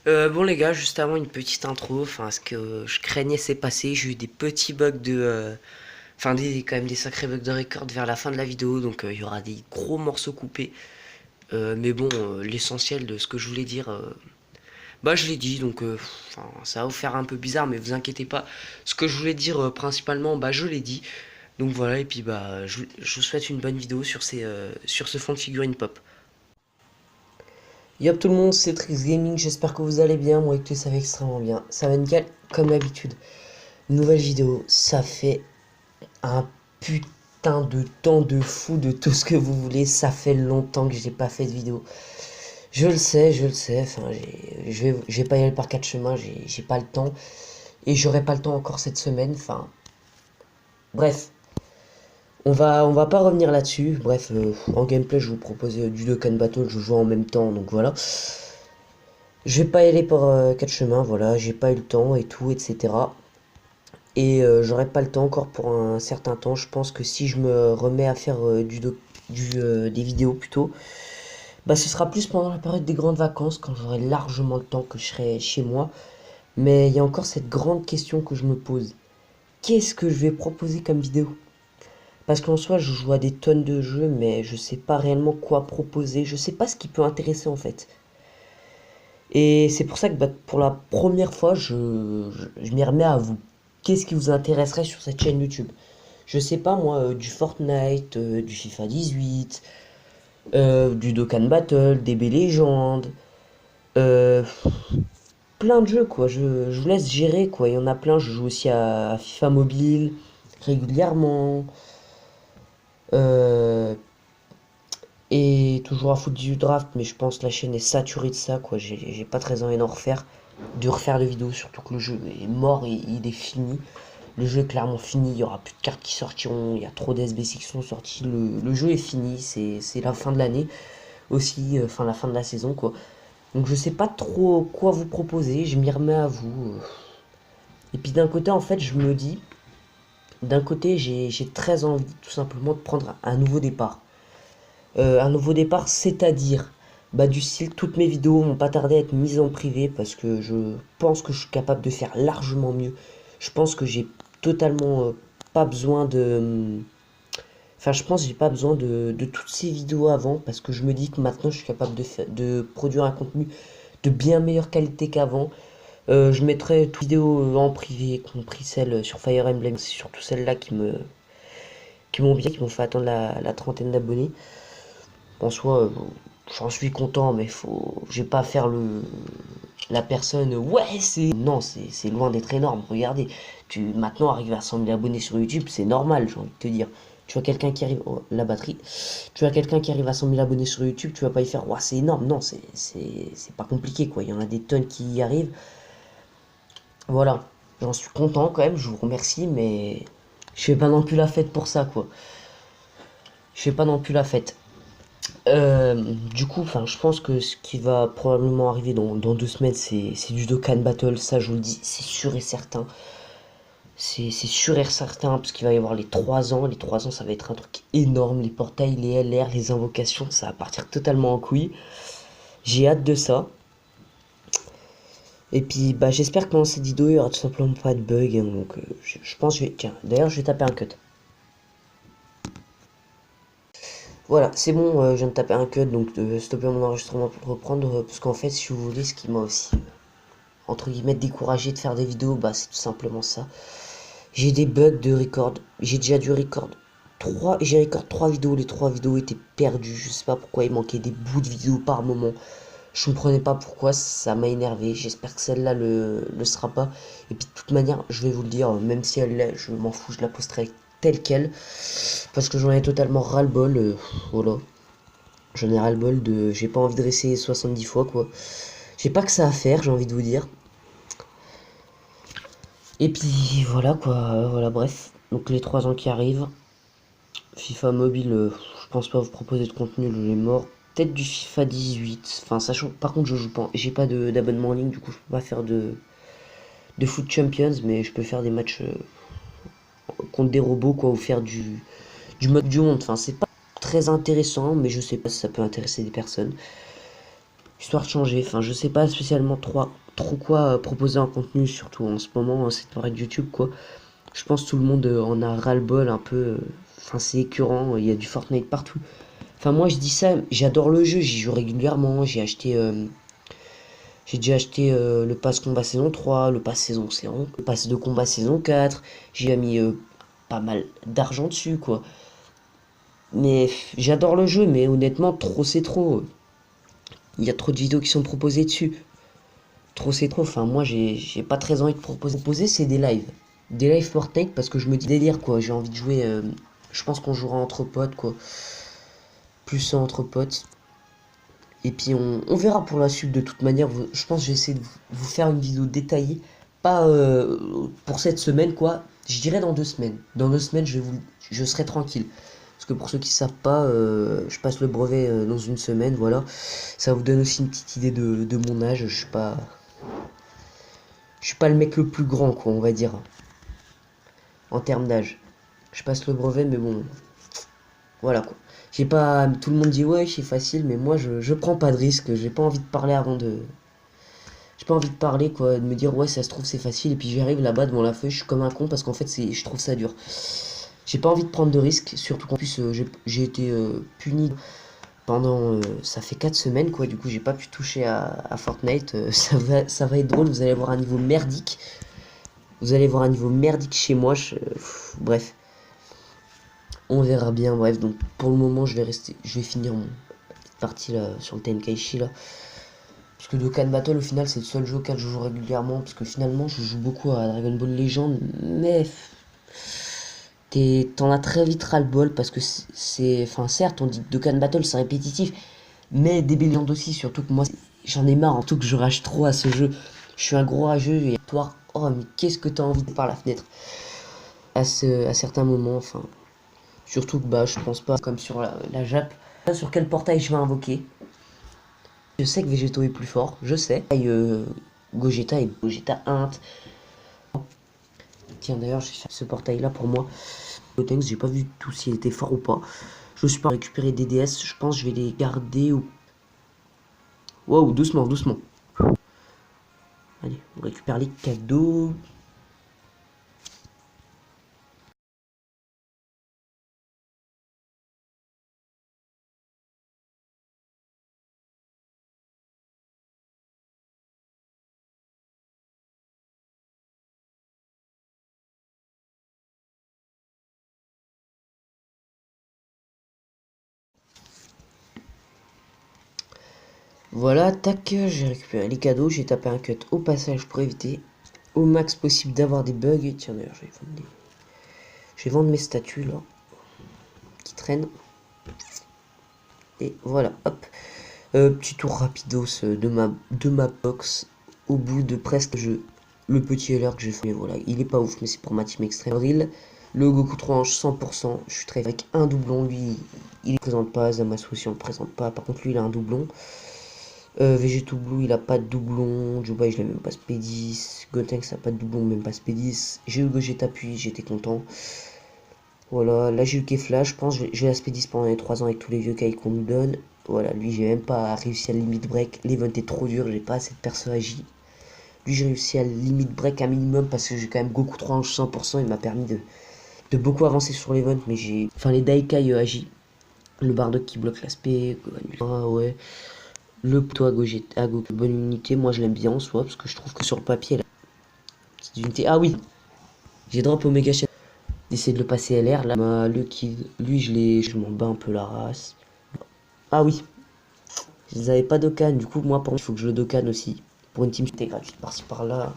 Bon les gars, juste avant une petite intro, enfin ce que je craignais s'est passé, j'ai eu des petits bugs enfin quand même des sacrés bugs de record vers la fin de la vidéo, donc il y aura des gros morceaux coupés. Mais bon, l'essentiel de ce que je voulais dire, bah je l'ai dit, donc enfin, ça va vous faire un peu bizarre, mais vous inquiétez pas. Ce que je voulais dire principalement, bah je l'ai dit. Donc voilà, et puis bah je vous souhaite une bonne vidéo sur ce fond de figurine pop. Yop tout le monde, c'est Trix Gaming, j'espère que vous allez bien, moi écoutez ça va extrêmement bien, ça va nickel, comme d'habitude. Nouvelle vidéo, ça fait un putain de temps de fou de tout ce que vous voulez, ça fait longtemps que j'ai pas fait de vidéo. Je le sais, enfin je vais pas y aller par quatre chemins, j'ai pas le temps, et j'aurai pas le temps encore cette semaine, enfin bref. On va pas revenir là-dessus, bref, en gameplay je vous propose du Dokkan Battle, je joue en même temps, donc voilà. Je vais pas y aller par quatre chemins, voilà, j'ai pas eu le temps et tout, etc. Et j'aurai pas le temps encore pour un certain temps. Je pense que si je me remets à faire des vidéos plutôt, bah ce sera plus pendant la période des grandes vacances, quand j'aurai largement le temps que je serai chez moi. Mais il y a encore cette grande question que je me pose. Qu'est-ce que je vais proposer comme vidéo? Parce qu'en soi, je joue à des tonnes de jeux, mais je sais pas réellement quoi proposer. Je sais pas ce qui peut intéresser en fait. Et c'est pour ça que bah, pour la première fois, je m'y remets à vous. Qu'est-ce qui vous intéresserait sur cette chaîne YouTube? Je sais pas moi, du Fortnite, du FIFA 18, du Dokkan Battle, DB Legend, euh, plein de jeux quoi. Je vous laisse gérer quoi. Il y en a plein. Je joue aussi à FIFA Mobile régulièrement. euh, et toujours à foot du draft, mais je pense que la chaîne est saturée de ça quoi. J'ai pas très envie d'en refaire. De refaire de vidéos, surtout que le jeu est mort et il est fini. Le jeu est clairement fini, il y aura plus de cartes qui sortiront, il y a trop d'SBC qui sont sortis, le jeu est fini, c'est la fin de l'année aussi, enfin la fin de la saison quoi. Donc je sais pas trop quoi vous proposer, je m'y remets à vous. Et puis d'un côté en fait je me dis, d'un côté j'ai très envie tout simplement de prendre un nouveau départ. Un nouveau départ c'est-à-dire bah, du style toutes mes vidéos vont pas tarder à être mises en privé parce que je pense que je suis capable de faire largement mieux. Je pense que j'ai totalement pas besoin de... Enfin, je pense que j'ai pas besoin de toutes ces vidéos avant parce que je me dis que maintenant je suis capable de produire un contenu de bien meilleure qualité qu'avant. Je mettrai toutes les vidéos en privé, y compris celles sur Fire Emblem. C'est surtout celles-là qui m'ont fait atteindre la trentaine d'abonnés. En soi, j'en suis content, mais j'ai pas à faire la personne. Ouais, c'est, non, c'est loin d'être énorme. Regardez, maintenant arriver à 100 000 abonnés sur YouTube, c'est normal, j'ai envie de te dire. Tu vois quelqu'un qui arrive, oh, la batterie. Tu vois quelqu'un qui arrive à 100 000 abonnés sur YouTube, tu vas pas y faire, ouais, c'est énorme. Non, c'est pas compliqué, quoi. Il y en a des tonnes qui y arrivent. Voilà, j'en suis content quand même. Je vous remercie, mais je fais pas non plus la fête pour ça, quoi. Je fais pas non plus la fête. Du coup, enfin, je pense que ce qui va probablement arriver dans 2 semaines, c'est du Dokkan Battle. Ça, je vous le dis, c'est sûr et certain. C'est sûr et certain, parce qu'il va y avoir les 3 ans. Les 3 ans, ça va être un truc énorme. Les portails, les LR, les invocations, ça va partir totalement en couille. J'ai hâte de ça. Et puis, bah, j'espère que dans cette vidéo, il y aura tout simplement pas de bug, hein. Donc, je pense que je vais. Tiens, d'ailleurs, je vais taper un cut. Voilà, c'est bon, je viens de taper un cut, donc stopper mon enregistrement pour reprendre. Parce qu'en fait, si vous voulez, ce qui m'a aussi entre guillemets découragé de faire des vidéos, bah c'est tout simplement ça. J'ai des bugs de record. J'ai déjà dû record 3, j'ai record 3 vidéos, les 3 vidéos étaient perdues, je sais pas pourquoi il manquait des bouts de vidéos par moment. Je comprenais pas pourquoi, ça m'a énervé. J'espère que celle-là le sera pas. Et puis de toute manière, je vais vous le dire, même si elle l'est, je m'en fous, je la posterai telle quelle. Parce que j'en ai totalement ras-le-bol. Voilà. J'en ai ras-le-bol de. J'ai pas envie de réessayer 70 fois quoi. J'ai pas que ça à faire, j'ai envie de vous dire. Et puis voilà quoi, voilà bref. Donc les 3 ans qui arrivent. FIFA mobile, je pense pas vous proposer de contenu, le jeu est mort. Peut-être du FIFA 18. Enfin sachant, par contre je joue pas, j'ai pas d'abonnement en ligne, du coup je peux pas faire de foot champions, mais je peux faire des matchs contre des robots quoi, ou faire du mode du monde. Enfin c'est pas très intéressant, mais je sais pas si ça peut intéresser des personnes. histoire de changer. Enfin, je sais pas spécialement trop quoi proposer en contenu, surtout en ce moment, cette période YouTube, quoi. Je pense que tout le monde en a ras-le-bol un peu. Enfin, c'est écœurant, il y a du Fortnite partout. Enfin, moi je dis ça, j'adore le jeu, j'y joue régulièrement. J'ai déjà acheté le pass combat saison 3, le pass saison, le pass de combat saison 4. J'ai mis pas mal d'argent dessus, quoi. Mais j'adore le jeu, mais honnêtement, trop c'est trop. Il y a trop de vidéos qui sont proposées dessus. Trop c'est trop. Enfin, moi, j'ai pas très envie de proposer, c'est des lives. Des lives Fortnite parce que je me dis délire, quoi. J'ai envie de jouer. Je pense qu'on jouera entre potes, quoi. Plus ça entre potes. Et puis, on verra pour la suite de toute manière. Je pense que j'ai essayé de vous faire une vidéo détaillée. Pas pour cette semaine, quoi. Je dirais dans 2 semaines. Dans 2 semaines, je serai tranquille. Parce que pour ceux qui savent pas, je passe le brevet dans une semaine, voilà. Ça vous donne aussi une petite idée de mon âge. Je suis pas le mec le plus grand, quoi, on va dire, en termes d'âge. Je passe le brevet, mais bon, voilà, quoi. J'ai pas, tout le monde dit ouais, c'est facile, mais moi, je prends pas de risque. J'ai pas envie de parler j'ai pas envie de parler, quoi, de me dire ouais, ça se trouve c'est facile, et puis j'arrive là-bas devant la feuille, je suis comme un con parce qu'en fait, je trouve ça dur. J'ai pas envie de prendre de risques, surtout qu'en plus, j'ai été puni pendant, ça fait 4 semaines, quoi. Du coup, j'ai pas pu toucher à Fortnite. Ça va être drôle, vous allez voir un niveau merdique. Vous allez voir un niveau merdique chez moi. Bref, on verra bien. Bref, donc pour le moment, je vais finir mon partie là sur le Tenkaichi là. Parce que Dokkan Battle, au final, c'est le seul jeu auquel je joue régulièrement. Parce que finalement, je joue beaucoup à Dragon Ball Legend. Mais t'en as très vite ras-le-bol. Parce que enfin, certes, on dit que Dokkan Battle c'est répétitif. Mais des Legend aussi. Surtout que moi, j'en ai marre. Surtout que je rage trop à ce jeu. Je suis un gros rageux. Et toi, oh, mais qu'est-ce que t'as envie de par la fenêtre à certains moments. Enfin, surtout que bah, je pense pas comme sur la Jap. Sur quel portail je vais invoquer. Je sais que Végéto est plus fort, je sais. Gogeta et Gogeta Int. Tiens, d'ailleurs, j'ai fait ce portail là pour moi. Gotenks, j'ai pas vu tout s'il était fort ou pas. Je suis pas récupérer des DS, je pense que je vais les garder ou. Wow, doucement, doucement. Allez, on récupère les cadeaux. Voilà, tac, j'ai récupéré les cadeaux, j'ai tapé un cut au passage pour éviter au max possible d'avoir des bugs. Et tiens, d'ailleurs, je vais vendre mes statues là, qui traînent. Et voilà, hop. Petit tour rapidos de ma box. Au bout de presque le petit alert que j'ai fait, voilà, il est pas ouf, mais c'est pour ma team extrême drill. Le Goku 3 ange 100%, je suis très avec un doublon, lui, il ne présente pas, Zamasu aussi on le présente pas, par contre lui il a un doublon. Vegeto Blue il a pas de doublon, Juba je l'ai même pas SP10, Gotenks a pas de doublon, même pas SP10. J'ai eu Gogeta puis j'étais content. Voilà, là j'ai eu Kefla, je pense je vais la SP10 pendant les 3 ans avec tous les vieux cailles qu'on nous donne. Voilà, lui j'ai même pas réussi à limit break, l'event est trop dur, j'ai pas assez de perso agi. Lui j'ai réussi à limit break un minimum parce que j'ai quand même Goku 3 ange 100%, il m'a permis de beaucoup avancer sur l'event, mais j'ai. Enfin les Daikai agi. Le Bardock qui bloque l'aspect, ah ouais. Le toit Gogeta, bonne unité, moi je l'aime bien en soi, parce que je trouve que sur le papier, la petite unité. Ah oui, j'ai drop Omega Chef. D'essayer de le passer LR, là, le kill, lui je m'en bats un peu la race. Ah oui, ils avaient pas Dokkan, du coup moi pour moi il faut que je le Dokkan aussi. Pour une team c'était gratuite par-ci par-là.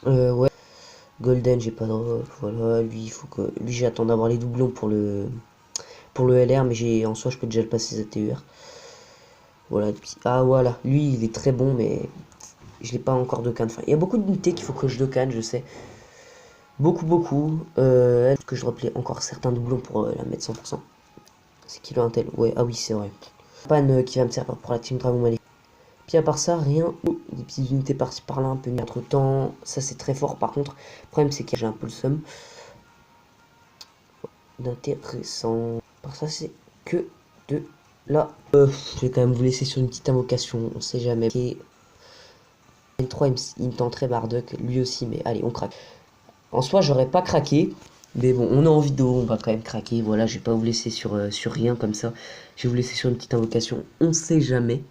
Ouais. Golden j'ai pas de drop, voilà, lui il faut que. Lui j'attends d'avoir les doublons pour le LR, mais en soi je peux déjà le passer ZTUR. Voilà, ah voilà, lui il est très bon, mais je l'ai pas encore Dokkan. Enfin, il y a beaucoup d'unités qu'il faut que je Dokkan, je sais. Beaucoup, beaucoup. Est-ce que je rappelais encore certains doublons pour la mettre 100%. C'est qui le Intel? Ouais, ah oui, c'est vrai. Pan qui va me servir pour la team Dragon Ball. Puis à part ça, rien. Oh, des petites unités par-ci par-là, un peu mis entre temps. Ça, c'est très fort par contre. Le problème, c'est que j'ai un peu le seum. D'intéressant. Par ça, c'est que de Là, je vais quand même vous laisser sur une petite invocation, on sait jamais. N3, il me tenterait Bardock, lui aussi, mais allez, on craque. En soi, j'aurais pas craqué, mais bon, on est en vidéo, on va quand même craquer. Voilà, je vais pas vous laisser sur rien comme ça. Je vais vous laisser sur une petite invocation, on sait jamais.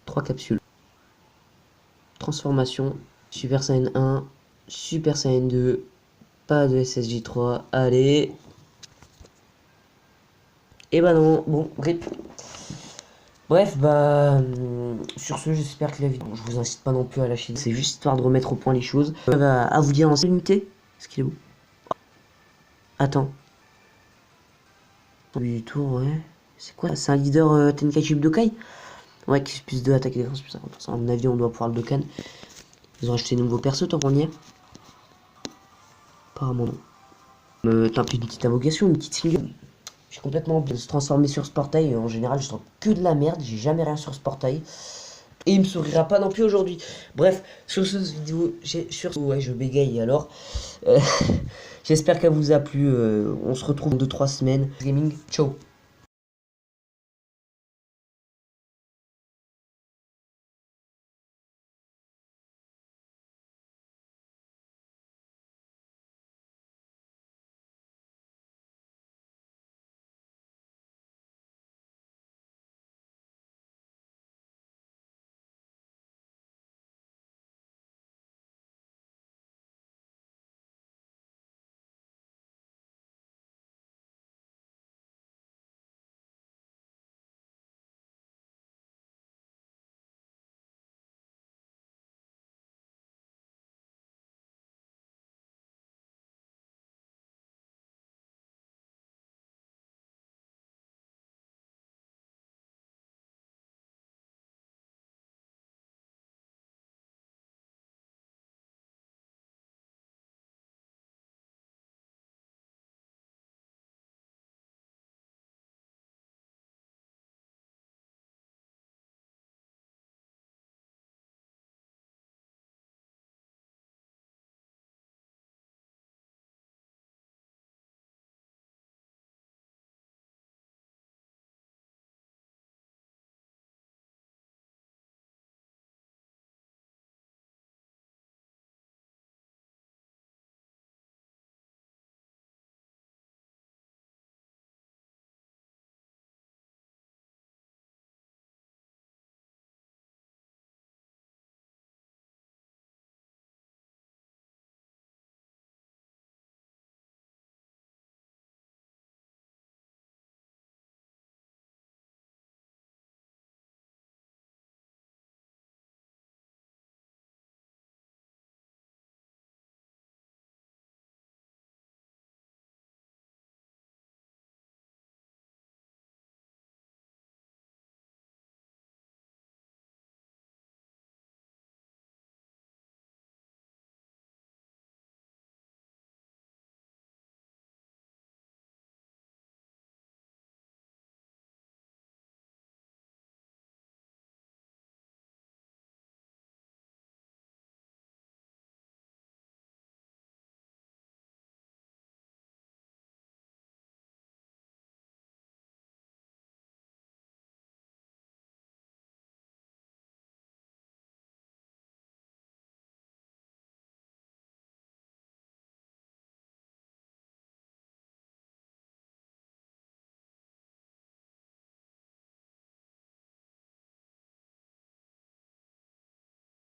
3 capsules. Transformation, Super Saiyan 1, Super Saiyan 2, pas de SSJ3, allez. Et bah non, bon, rip. Bref, sur ce, j'espère que la vidéo, je vous incite pas non plus à lâcher, c'est juste histoire de remettre au point les choses. À vous dire en unité, est-ce qu'il est beau? Attends. Du tour, ouais. C'est quoi? C'est un leader Tenkaichi Budokai? Ouais, qui plus 2 attaque et défense plus 50%. À mon avis, on doit pouvoir le Dokkan. Ils ont acheté de nouveaux persos tant qu'on y est. Apparemment non. T'as plus une petite invocation, une petite single. Je suis complètement de se transformer sur ce portail. En général, je sens que de la merde. J'ai jamais rien sur ce portail. Et il me sourira pas non plus aujourd'hui. Bref, sur cette vidéo, ouais, je bégaye alors. Euh, J'espère qu'elle vous a plu. On se retrouve dans 2-3 semaines. Gaming, ciao.